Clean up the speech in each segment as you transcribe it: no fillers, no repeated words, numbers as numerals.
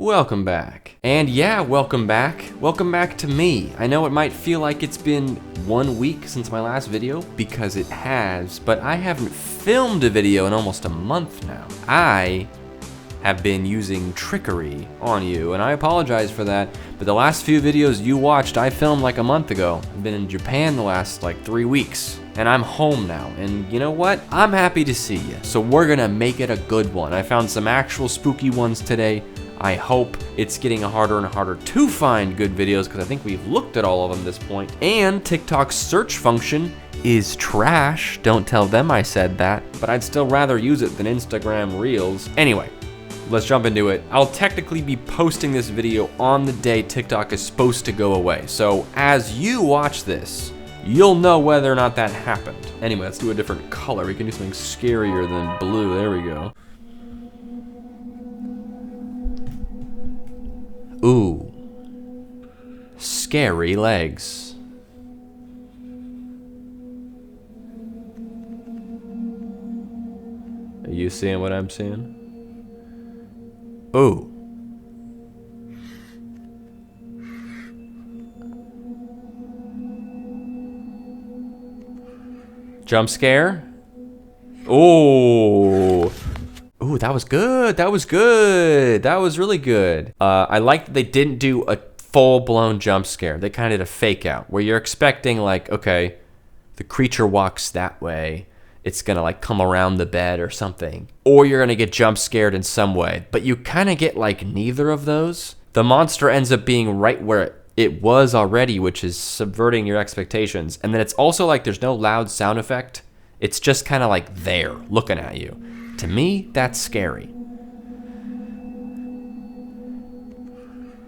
welcome back. And yeah, welcome back. Welcome back to me. I know it might feel like it's been 1 week since my last video, because it has, but I haven't filmed a video in almost a month now. I have been using trickery on you, and I apologize for that, but the last few videos you watched, I filmed like a month ago. I've been in Japan the last like 3 weeks, and I'm home now, and you know what? I'm happy to see you, so we're gonna make it a good one. I found some actual spooky ones today. I hope it's getting harder and harder to find good videos, because I think we've looked at all of them at this point. And TikTok's search function is trash. Don't tell them I said that, but I'd still rather use it than Instagram Reels. Anyway, let's jump into it. I'll technically be posting this video on the day TikTok is supposed to go away. So as you watch this, you'll know whether or not that happened. Anyway, let's do a different color. We can do something scarier than blue. There we go. Ooh. Scary legs. Are you seeing what I'm seeing? Ooh. Jump scare? Ooh. Ooh, that was good. That was good. That was really good. I like that they didn't do a full-blown jump scare. They kind of did a fake out where you're expecting like, okay, the creature walks that way. It's gonna like come around the bed or something. Or you're gonna get jump scared in some way. But you kind of get like neither of those. The monster ends up being right where it was already, which is subverting your expectations. And then it's also like there's no loud sound effect. It's just kind of like there, looking at you. To me, that's scary.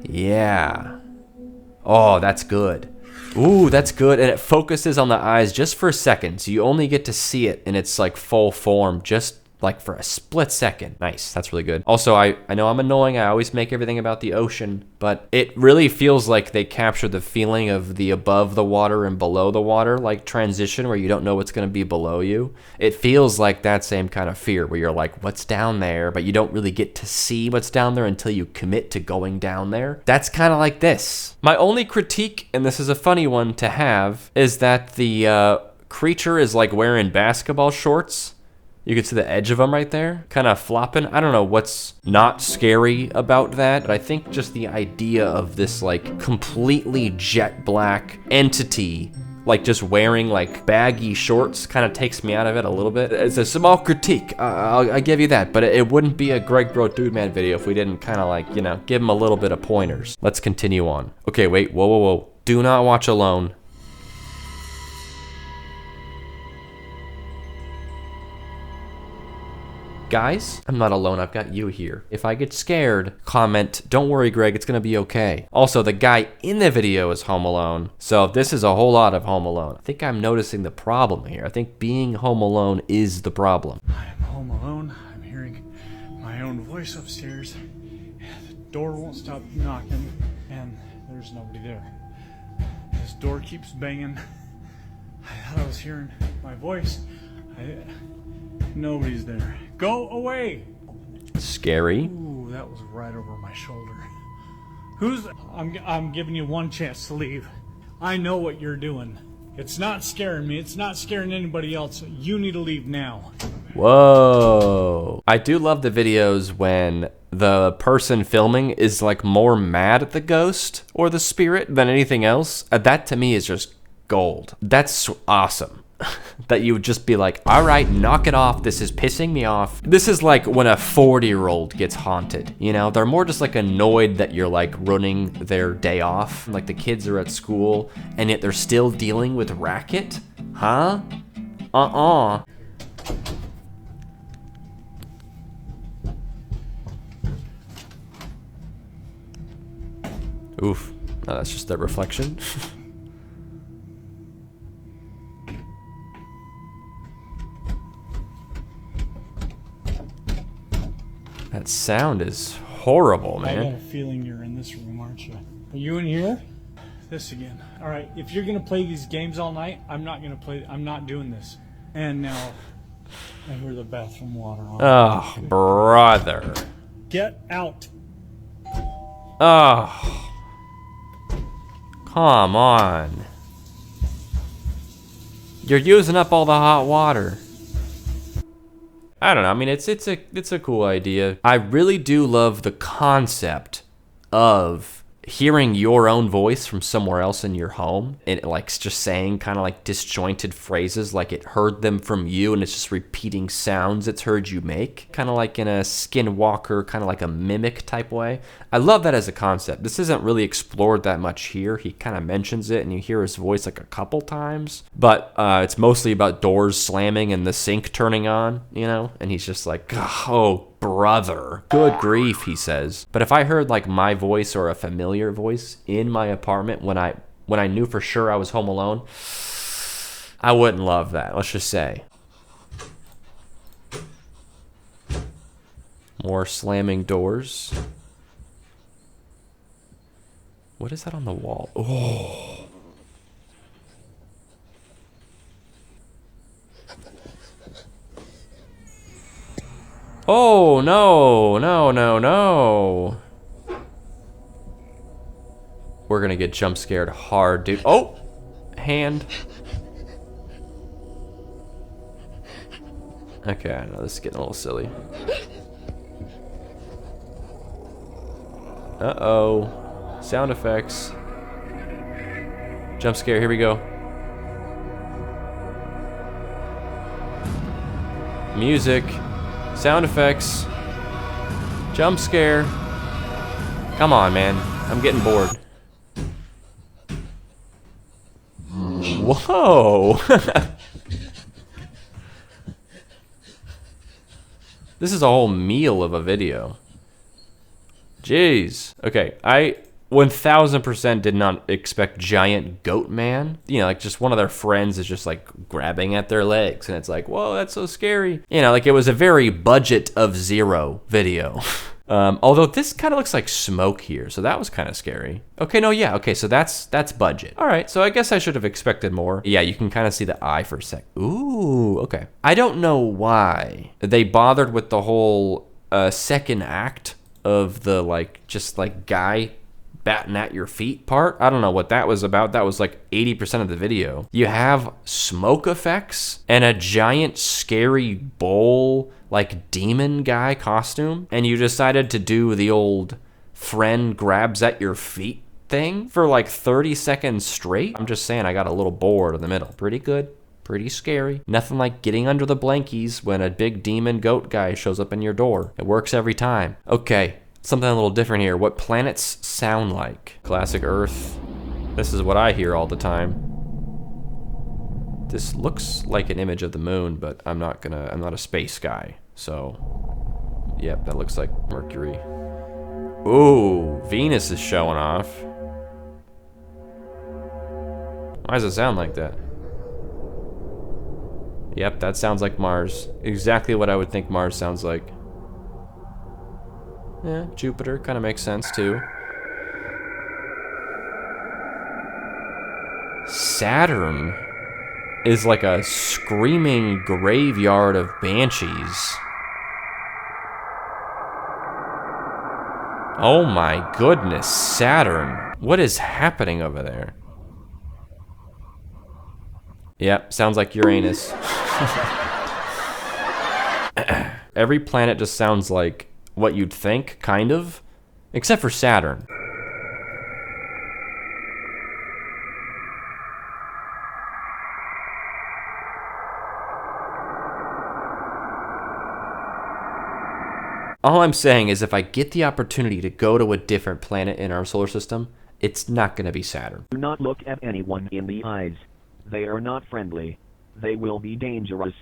Yeah. Oh, that's good. Ooh, that's good. And it focuses on the eyes just for a second. So you only get to see it in its like full form, just like for a split second. Nice, that's really good. Also, I know I'm annoying. I always make everything about the ocean, but it really feels like they captured the feeling of the above the water and below the water, like transition where you don't know what's gonna be below you. It feels like that same kind of fear where you're like, what's down there? But you don't really get to see what's down there until you commit to going down there. That's kind of like this. My only critique, and this is a funny one to have, is that the creature is like wearing basketball shorts. You can see the edge of them right there, kind of flopping. I don't know what's not scary about that, but I think just the idea of this like completely jet black entity, like just wearing like baggy shorts, kind of takes me out of it a little bit. It's a small critique, I'll give you that, but it wouldn't be a GregBroDudeMan video if we didn't kind of like, you know, give him a little bit of pointers. Let's continue on. Okay, wait, whoa, whoa, whoa. Do not watch alone. Guys, I'm not alone, I've got you here. If I get scared, comment, don't worry Greg, it's gonna be okay. Also, the guy in the video is home alone, so this is a whole lot of home alone. I think I'm noticing the problem here. I think being home alone is the problem. I'm home alone, I'm hearing my own voice upstairs. The door won't stop knocking, and there's nobody there. This door keeps banging. I thought I was hearing my voice. Nobody's there. Go away! Scary. Ooh, that was right over my shoulder. I'm giving you one chance to leave. I know what you're doing. It's not scaring me. It's not scaring anybody else. You need to leave now. Whoa. I do love the videos when the person filming is like more mad at the ghost or the spirit than anything else. That to me is just gold. That's awesome. That you would just be like, all right, knock it off. This is pissing me off. This is like when a 40-year-old gets haunted, you know? They're more just like annoyed that you're like ruining their day off. Like the kids are at school and yet they're still dealing with racket. Huh? Oof. No, that's just their reflection. That sound is horrible, man. I got a feeling you're in this room, aren't you? Are you in here? This again. All right, if you're gonna play these games all night, I'm not gonna play. I'm not doing this. And now I hear the bathroom water on. Oh, brother. Get out. Oh. Come on. You're using up all the hot water. I don't know. I mean, it's a cool idea. I really do love the concept of hearing your own voice from somewhere else in your home, and like just saying kind of like disjointed phrases, like it heard them from you and it's just repeating sounds it's heard you make, kind of like in a Skinwalker, kind of like a mimic type way. I love that as a concept. This isn't really explored that much here. He kind of mentions it and you hear his voice like a couple times, but it's mostly about doors slamming and the sink turning on, you know, and he's just like, oh, brother, good grief, he says. But if I heard like my voice or a familiar voice in my apartment when I knew for sure I was home alone, I wouldn't love that, let's just say. More slamming doors. What is that on the wall? Oh. Oh, no, no, no, no. We're gonna get jump scared hard, dude. Oh, hand. Okay, I know this is getting a little silly. Uh-oh. Sound effects. Jump scare, here we go. Music. Sound effects. Jump scare. Come on, man. I'm getting bored. Whoa. This is a whole meal of a video. Jeez. Okay, I 1000% did not expect giant Goatman. You know, like just one of their friends is just like grabbing at their legs and it's like, whoa, that's so scary. You know, like it was a very budget of zero video. Although this kind of looks like smoke here, so that was kind of scary. Okay, no, yeah, okay, so that's budget. All right, so I guess I should have expected more. Yeah, you can kind of see the eye for a sec. Ooh, okay. I don't know why they bothered with the whole second act of the like, just like guy batting at your feet part. I don't know what that was about. That was like 80% of the video. You have smoke effects and a giant scary bull like demon guy costume, and you decided to do the old friend grabs at your feet thing for like 30 seconds straight. I'm just saying, I got a little bored in the middle. Pretty good, pretty scary. Nothing like getting under the blankies when a big demon goat guy shows up in your door. It works every time. Okay, something a little different here. What planets sound like? Classic Earth. This is what I hear all the time. This looks like an image of the moon, but I'm not a space guy. So, yep, that looks like Mercury. Ooh, Venus is showing off. Why does it sound like that? Yep, that sounds like Mars. Exactly what I would think Mars sounds like. Yeah, Jupiter kind of makes sense too. Saturn is like a screaming graveyard of banshees. Oh my goodness, Saturn. What is happening over there? Yep, sounds like Uranus. Every planet just sounds like what you'd think, kind of, except for Saturn. All I'm saying is if I get the opportunity to go to a different planet in our solar system, it's not going to be Saturn. Do not look at anyone in the eyes. They are not friendly. They will be dangerous.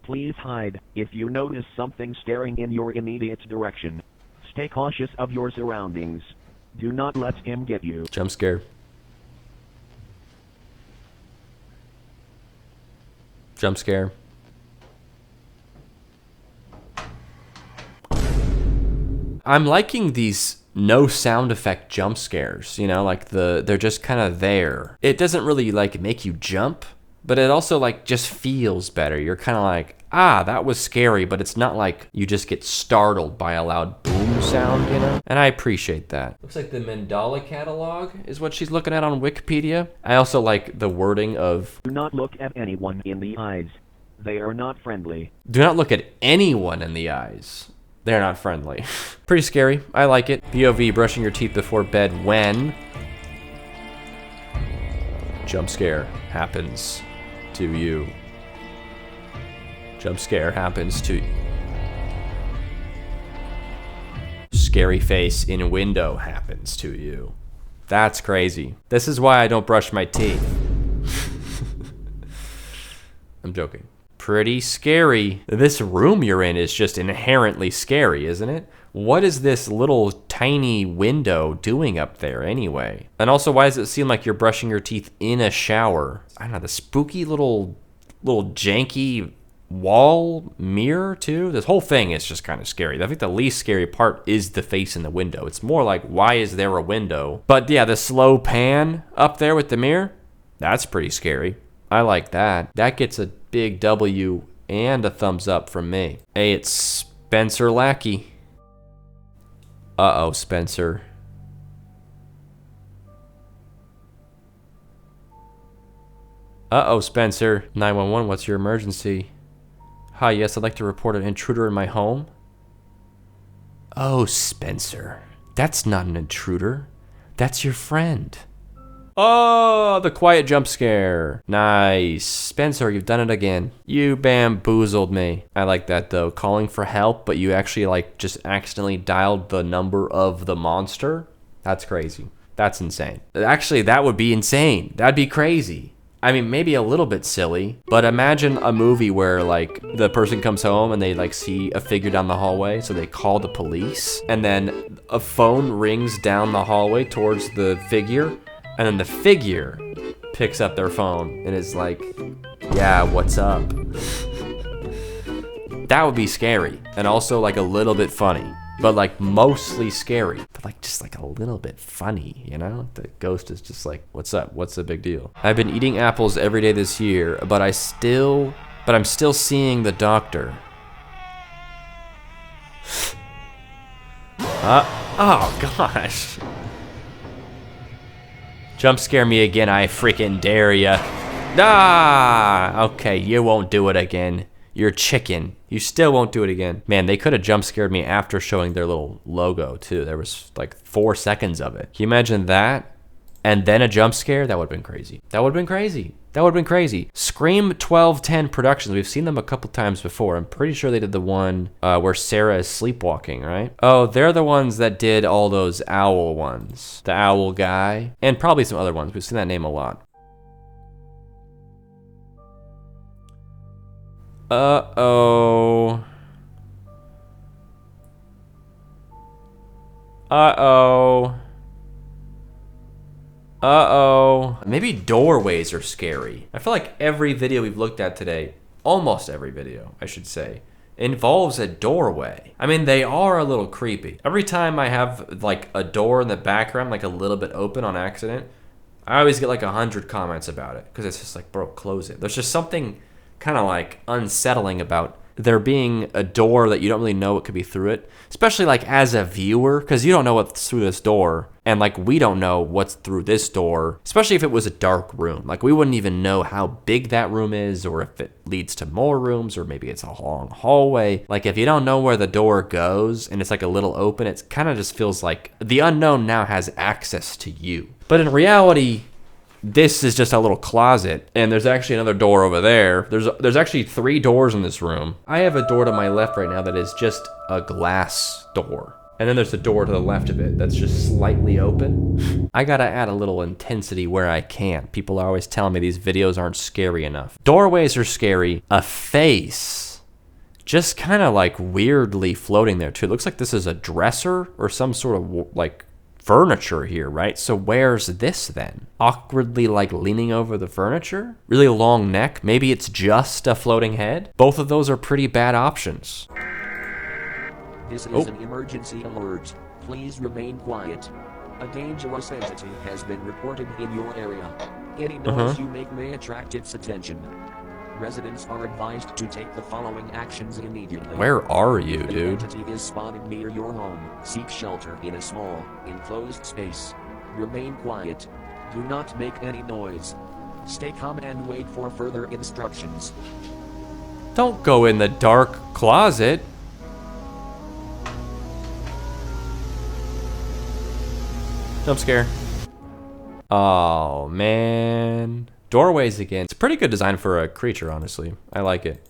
Please hide if you notice something staring in your immediate direction. Stay cautious of your surroundings. Do not let him get you. Jump scare. Jump scare. I'm liking these no sound effect jump scares, you know, like they're just kind of there. It doesn't really like make you jump, but it also like just feels better. You're kind of like, ah, that was scary, but it's not like you just get startled by a loud boom sound, you know? And I appreciate that. Looks like the mandala catalog is what she's looking at on Wikipedia. I also like the wording of, Do not look at anyone in the eyes. They are not friendly. do not look at anyone in the eyes. They're not friendly. Pretty scary. I like it. POV, brushing your teeth before bed when jump scare happens to you. Jump scare happens to scary face in window happens to you. That's crazy. This is why I don't brush my teeth. I'm joking. Pretty scary. This room you're in is just inherently scary, isn't it? What is this little tiny window doing up there anyway? And also, why does it seem like you're brushing your teeth in a shower? I don't know, the spooky little janky wall mirror too. This whole thing is just kind of scary. I think the least scary part is the face in the window. It's more like, why is there a window? But yeah, the slow pan up there with the mirror, that's pretty scary. I like that. That gets a big W and a thumbs up from me. Hey, it's Spencer Lackey. Uh-oh, Spencer. Uh-oh, Spencer. 911, what's your emergency? Hi, yes, I'd like to report an intruder in my home. Oh, Spencer. That's not an intruder. That's your friend. Oh, the quiet jump scare. Nice. Spencer, you've done it again. You bamboozled me. I like that though. Calling for help, but you actually like just accidentally dialed the number of the monster. That's crazy. That's insane. Actually, that would be insane. That'd be crazy. I mean, maybe a little bit silly, but imagine a movie where like the person comes home and they like see a figure down the hallway, so they call the police, and then a phone rings down the hallway towards the figure, and then the figure picks up their phone and is like, yeah, what's up? That would be scary, and also like a little bit funny. But like mostly scary, but like just like a little bit funny, you know? The ghost is just like, what's up? What's the big deal? I've been eating apples every day this year, but I'm still seeing the doctor. Oh gosh. Jump scare me again, I freaking dare ya. Ah, okay, you won't do it again. You're chicken. You still won't do it again. Man, they could have jump scared me after showing their little logo too. There was like 4 seconds of it. Can you imagine that? And then a jump scare? That would have been crazy. That would have been crazy. That would have been crazy. Scream 1210 Productions. We've seen them a couple times before. I'm pretty sure they did the one where Sarah is sleepwalking, right? Oh, they're the ones that did all those owl ones. The owl guy. And probably some other ones. We've seen that name a lot. Uh-oh. Uh-oh. Uh-oh. Maybe doorways are scary. I feel like every video we've looked at today, almost every video, I should say, involves a doorway. I mean, they are a little creepy. Every time I have like a door in the background, like a little bit open on accident, I always get like 100 comments about it because it's just like, bro, close it. There's just something kind of like unsettling about there being a door that you don't really know what could be through it, especially like as a viewer, because you don't know what's through this door, and like we don't know what's through this door, especially if it was a dark room. Like we wouldn't even know how big that room is, or if it leads to more rooms, or maybe it's a long hallway. Like if you don't know where the door goes and it's like a little open, it kind of just feels like the unknown now has access to you. But in reality, this is just a little closet, and there's actually another door over there. There's actually 3 doors in this room. I have a door to my left right now that is just a glass door. And then there's a door to the left of it that's just slightly open. I gotta add a little intensity where I can. People are always telling me these videos aren't scary enough. Doorways are scary. A face just kind of like weirdly floating there too. It looks like this is a dresser or some sort of like furniture here, right? So where's this then? Awkwardly like leaning over the furniture? Really long neck? Maybe it's just a floating head? Both of those are pretty bad options. This is an emergency alert. Please remain quiet. A dangerous entity has been reported in your area. Any noise you make may attract its attention. Residents are advised to take the following actions immediately. Where are you, If an dude? entity is spotted near your home, seek shelter in a small, enclosed space. Remain quiet. Do not make any noise. Stay calm and wait for further instructions. Don't go in the dark closet. Jump scare. Oh, man. Doorways again. It's a pretty good design for a creature, honestly. I like it.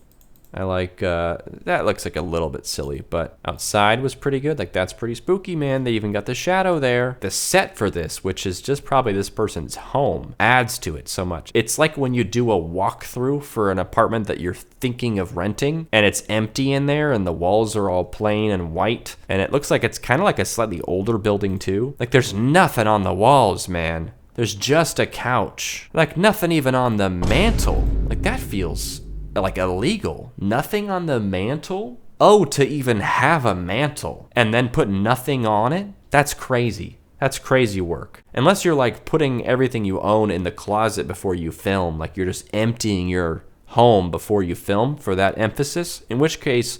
I like, that looks like a little bit silly, but outside was pretty good. Like, that's pretty spooky, man. They even got the shadow there. The set for this, which is just probably this person's home, adds to it so much. It's like when you do a walkthrough for an apartment that you're thinking of renting, and it's empty in there, and the walls are all plain and white, and it looks like it's kind of like a slightly older building, too. Like, there's nothing on the walls, man. There's just a couch. Like, nothing even on the mantle. Like, that feels like illegal. Nothing on the mantle? Oh, to even have a mantle and then put nothing on it? That's crazy. That's crazy work. Unless you're like putting everything you own in the closet before you film, like you're just emptying your home before you film for that emphasis, in which case,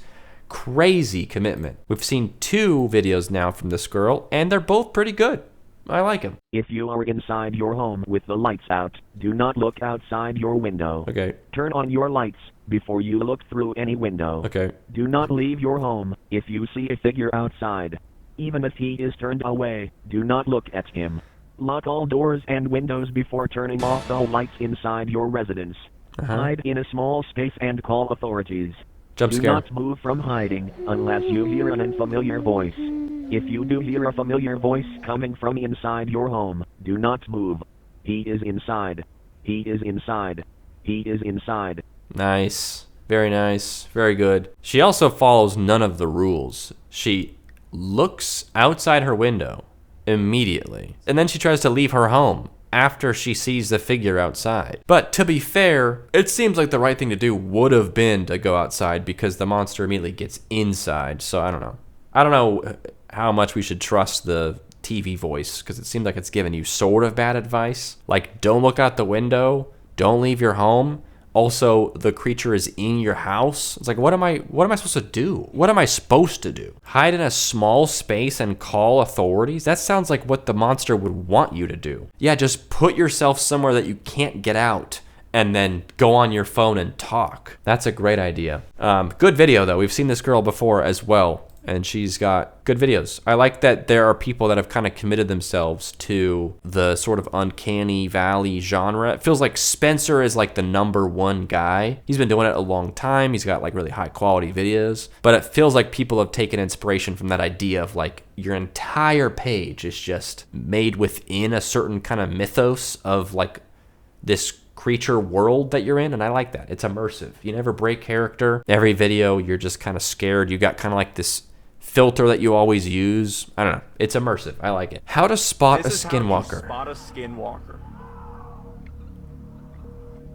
crazy commitment. We've seen 2 videos now from this girl, and they're both pretty good. I like them. If you are inside your home with the lights out, do not look outside your window. Okay. Turn on your lights before you look through any window. Okay. Do not leave your home if you see a figure outside. Even if he is turned away, do not look at him. Lock all doors and windows before turning off all lights inside your residence. Hide in a small space and call authorities. Jump Do scare. not move from hiding unless you hear an unfamiliar voice. If you do hear a familiar voice coming from inside your home, do not move. He is inside. He is inside. He is inside. Nice. Very nice. Very good. She also follows none of the rules. She looks outside her window immediately, and then she tries to leave her home after she sees the figure outside. But to be fair, it seems like the right thing to do would have been to go outside because the monster immediately gets inside. So I don't know. I don't know how much we should trust the TV voice because it seems like it's giving you sort of bad advice. Like, don't look out the window. Don't leave your home. Also, the creature is in your house. It's like, what am I supposed to do? What am I supposed to do? Hide in a small space and call authorities? That sounds like what the monster would want you to do. Yeah, just put yourself somewhere that you can't get out and then go on your phone and talk. That's a great idea. Good video, though. We've seen this girl before as well, and she's got good videos. I like that there are people that have kind of committed themselves to the sort of uncanny valley genre. It feels like Spencer is like the #1 guy. He's been doing it a long time. He's got like really high quality videos, but it feels like people have taken inspiration from that idea of like your entire page is just made within a certain kind of mythos of like this creature world that you're in, and I like that. It's immersive. You never break character. Every video, you're just kind of scared. You got kind of like this filter that you always use. I don't know. It's immersive. I like it. How to spot This a is how you skinwalker. spot a skinwalker.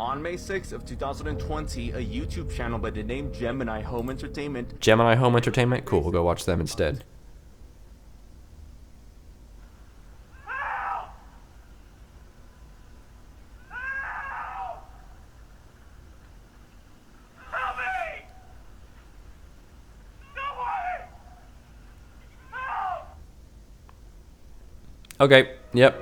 On May 6th of 2020, a YouTube channel by the name Gemini Home Entertainment. Gemini Home Entertainment? Cool, we'll go watch them instead. Okay, yep.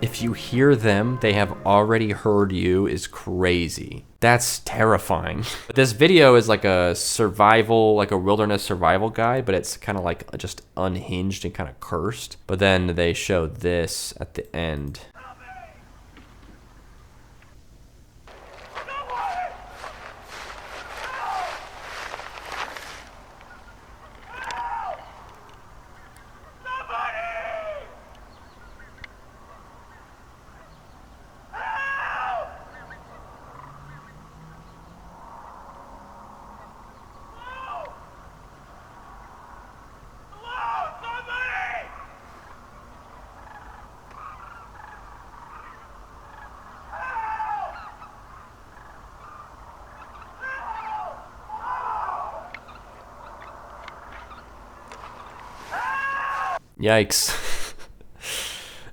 If you hear them, they have already heard you is crazy. That's terrifying. But this video is like a survival, like a wilderness survival guide, but it's kind of like just unhinged and kind of cursed. But then they show this at the end. Yikes.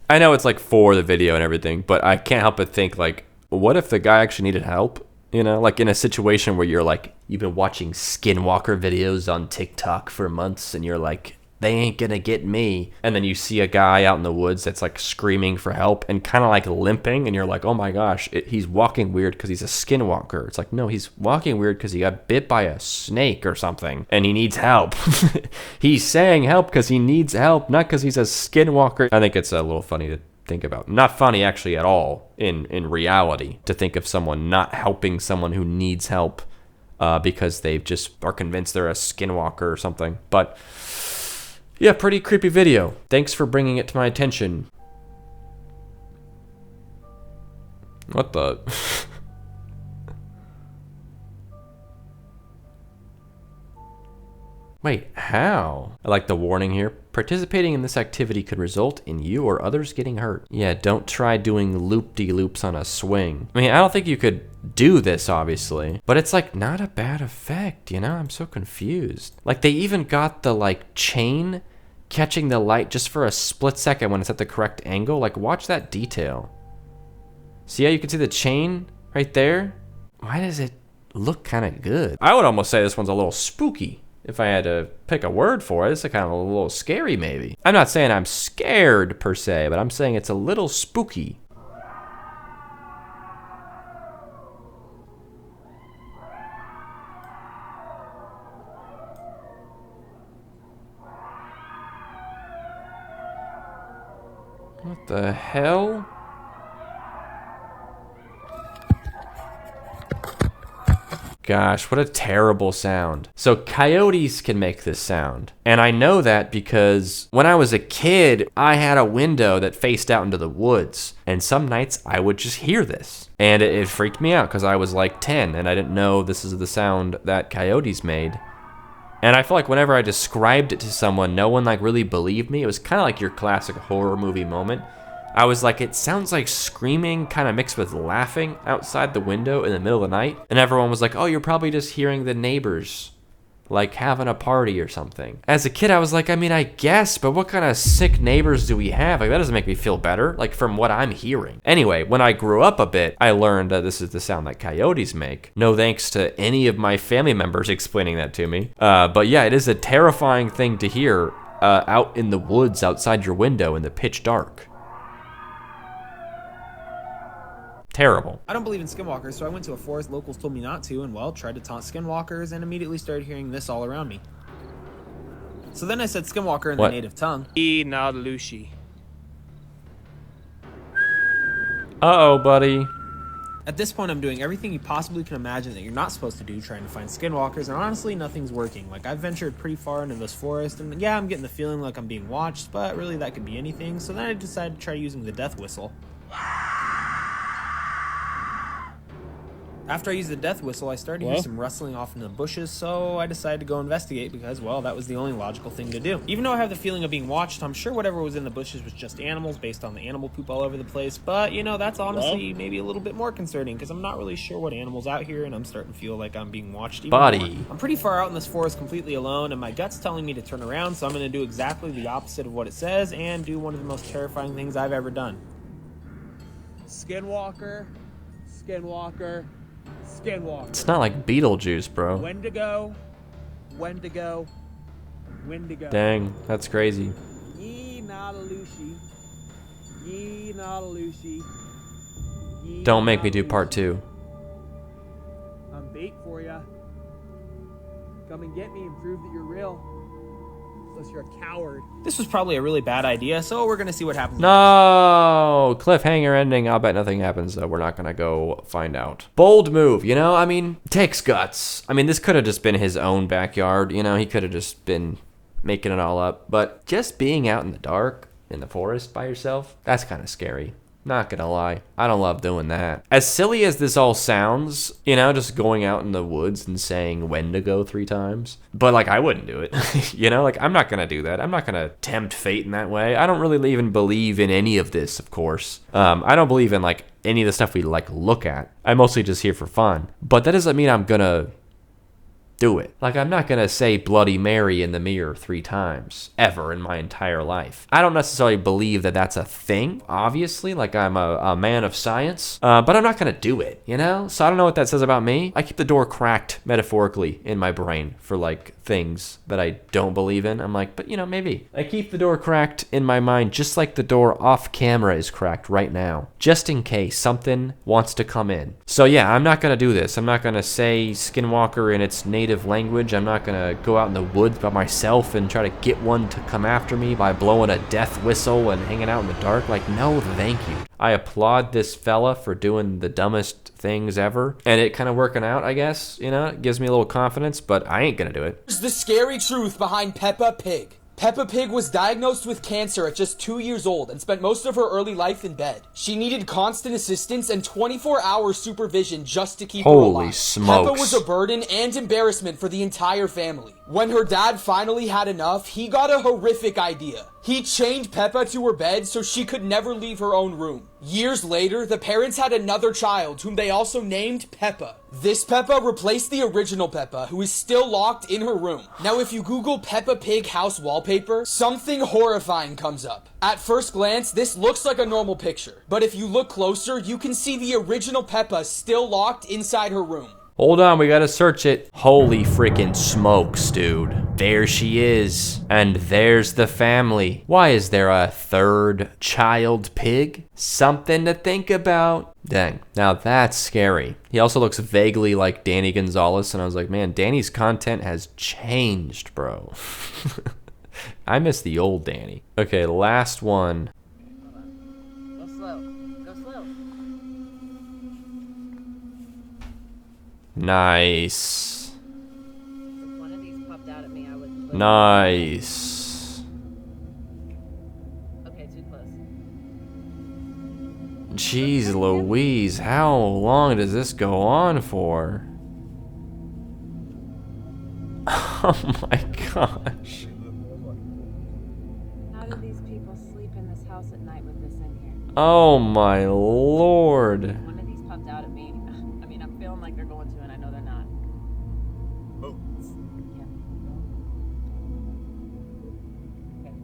I know it's like for the video and everything, but I can't help but think like, what if the guy actually needed help? You know, like in a situation where you're like, you've been watching Skinwalker videos on TikTok for months and you're like, they ain't gonna get me. And then you see a guy out in the woods that's like screaming for help and kind of like limping. And you're like, oh my gosh, he's walking weird because he's a skinwalker. It's like, no, he's walking weird because he got bit by a snake or something and he needs help. He's saying help because he needs help, not because he's a skinwalker. I think it's a little funny to think about. Not funny actually at all in reality to think of someone not helping someone who needs help because they just are convinced they're a skinwalker or something. But yeah, pretty creepy video. Thanks for bringing it to my attention. What the? Wait, how? I like the warning here. Participating in this activity could result in you or others getting hurt. Yeah, don't try doing loop-de-loops on a swing. I mean, I don't think you could do this, obviously, but it's like not a bad effect, you know? I'm so confused. Like they even got the like chain catching the light just for a split second when it's at the correct angle. Like watch that detail. See how you can see the chain right there? Why does it look kind of good? I would almost say this one's a little spooky. If I had to pick a word for it, it's kind of a little scary maybe. I'm not saying I'm scared per se, but I'm saying it's a little spooky. What the hell? Gosh, what a terrible sound. So coyotes can make this sound. And I know that because when I was a kid, I had a window that faced out into the woods. And some nights I would just hear this. And it freaked me out because I was like 10 and I didn't know this is the sound that coyotes made. And I feel like whenever I described it to someone, no one like really believed me. It was kind of like your classic horror movie moment. I was like, it sounds like screaming kind of mixed with laughing outside the window in the middle of the night. And everyone was like, oh, you're probably just hearing the neighbors like having a party or something. As a kid, I was like, I mean, I guess, but what kind of sick neighbors do we have? Like, that doesn't make me feel better, like from what I'm hearing. Anyway, when I grew up a bit, I learned that this is the sound that coyotes make. No thanks to any of my family members explaining that to me. But yeah, it is a terrifying thing to hear out in the woods outside your window in the pitch dark. Terrible. I don't believe in skinwalkers, so I went to a forest locals told me not to, and well, tried to taunt skinwalkers and immediately started hearing this all around me. So then I said skinwalker in the native tongue. Uh-oh, buddy. At this point, I'm doing everything you possibly can imagine that you're not supposed to do, trying to find skinwalkers, and honestly, nothing's working. Like, I've ventured pretty far into this forest, and yeah, I'm getting the feeling like I'm being watched, but really that could be anything, so then I decided to try using the death whistle. After I used the death whistle, I started to hear some rustling off in the bushes, so I decided to go investigate because, well, that was the only logical thing to do. Even though I have the feeling of being watched, I'm sure whatever was in the bushes was just animals based on the animal poop all over the place, but, you know, that's honestly maybe a little bit more concerning because I'm not really sure what animal's out here, and I'm starting to feel like I'm being watched even more. I'm pretty far out in this forest completely alone, and my gut's telling me to turn around, so I'm going to do exactly the opposite of what it says and do one of the most terrifying things I've ever done. Skinwalker, Skinwalker, Skinwalker. It's not like Beetlejuice, bro. When to go, when to go, when to go. Dang, that's crazy. Ye Nautilus, ye Nautilus, ye Don't make me do part 2. I'm bait for ya. Come and get me and prove that you're real. Unless you're a coward. This was probably a really bad idea, so we're gonna see what happens. No! Cliffhanger ending. I'll bet nothing happens, though. We're not gonna go find out. Bold move, you know? I mean, takes guts. I mean, this could have just been his own backyard, you know? He could have just been making it all up. But just being out in the dark, in the forest by yourself, that's kind of scary. Not gonna lie, I don't love doing that. As silly as this all sounds, you know, just going out in the woods and saying when to go 3 times. But like, I wouldn't do it, you know, like I'm not gonna do that. I'm not gonna tempt fate in that way. I don't really even believe in any of this, of course. I don't believe in like any of the stuff we like look at. I'm mostly just here for fun. But that doesn't mean I'm gonna do it. Like, I'm not gonna say Bloody Mary in the mirror 3 times, ever in my entire life. I don't necessarily believe that that's a thing, obviously, like I'm a man of science, but I'm not gonna do it, you know? So I don't know what that says about me. I keep the door cracked, metaphorically, in my brain for, like, things that I don't believe in. I'm like, but, you know, maybe. I keep the door cracked in my mind, just like the door off camera is cracked right now, just in case something wants to come in. So yeah, I'm not gonna do this. I'm not gonna say Skinwalker in its native language. I'm not gonna go out in the woods by myself and try to get one to come after me by blowing a death whistle and hanging out in the dark. Like, no, thank you. I applaud this fella for doing the dumbest things ever, and it kind of working out, I guess. You know, it gives me a little confidence, but I ain't gonna do it. Here's the scary truth behind Peppa Pig. Peppa Pig was diagnosed with cancer at just 2 years old and spent most of her early life in bed. She needed constant assistance and 24-hour supervision just to keep her alive. Holy smokes. Peppa was a burden and embarrassment for the entire family. When her dad finally had enough, he got a horrific idea. He chained Peppa to her bed so she could never leave her own room. Years later, the parents had another child whom they also named Peppa. This Peppa replaced the original Peppa, who is still locked in her room. Now, if you Google Peppa Pig house wallpaper, something horrifying comes up. At first glance, this looks like a normal picture, but if you look closer, you can see the original Peppa still locked inside her room. Hold on, we gotta search it. Holy freaking smokes, dude. There she is. And there's the family. Why is there a 3rd child pig? Something to think about. Dang, now that's scary. He also looks vaguely like Danny Gonzalez, and I was like, man, Danny's content has changed, bro. I miss the old Danny. Okay, last one. Go slow. Go slow. Nice. If one of these popped out at me, I would... Nice. Okay, too close. Jeez Louise, how long does this go on for? Oh my gosh. How do these people sleep in this house at night with this in here? Oh my lord. One of these popped out at me. I mean, I'm feeling like they're going to, and I know they're not.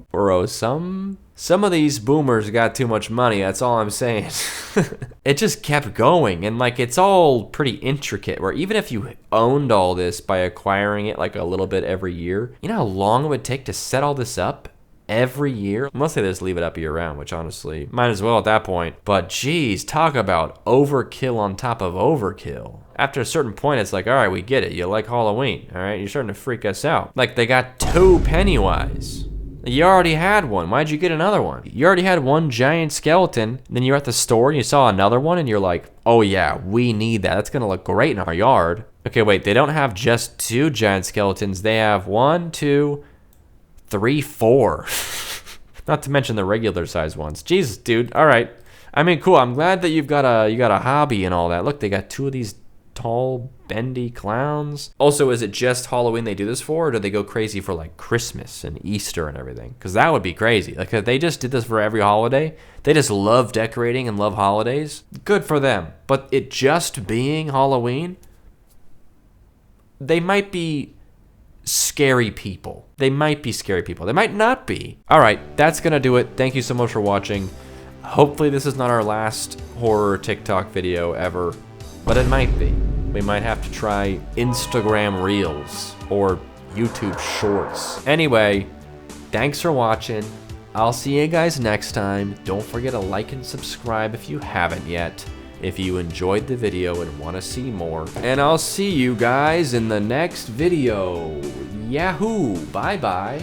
Bro, some of these boomers got too much money, that's all I'm saying. It just kept going, and like it's all pretty intricate, where even if you owned all this by acquiring it like a little bit every year, you know how long it would take to set all this up every year? Unless they just leave it up year round, which honestly, might as well at that point. But geez, talk about overkill on top of overkill. After a certain point, it's like, all right, we get it. You like Halloween, all right? You're starting to freak us out. Like they got 2 Pennywise. You already had one. Why'd you get another one? You already had one giant skeleton. Then you're at the store and you saw another one and you're like, oh yeah, we need that. That's gonna look great in our yard. Okay, wait, they don't have just 2 giant skeletons. They have 1, 2, 3, 4. Not to mention the regular size ones. Jesus, dude. All right. I mean, cool. I'm glad that you got a hobby and all that. Look, they got 2 of these tall, bendy clowns. Also, is it just Halloween they do this for, or do they go crazy for like Christmas and Easter and everything? Because that would be crazy. Like if they just did this for every holiday, they just love decorating and love holidays. Good for them. But it just being Halloween, they might be scary people. They might be scary people. They might not be. All right, that's gonna do it. Thank you so much for watching. Hopefully this is not our last horror TikTok video ever, but it might be. We might have to try Instagram Reels or YouTube Shorts. Anyway, thanks for watching. I'll see you guys next time. Don't forget to like and subscribe if you haven't yet, if you enjoyed the video and want to see more. And I'll see you guys in the next video. Yahoo! Bye-bye.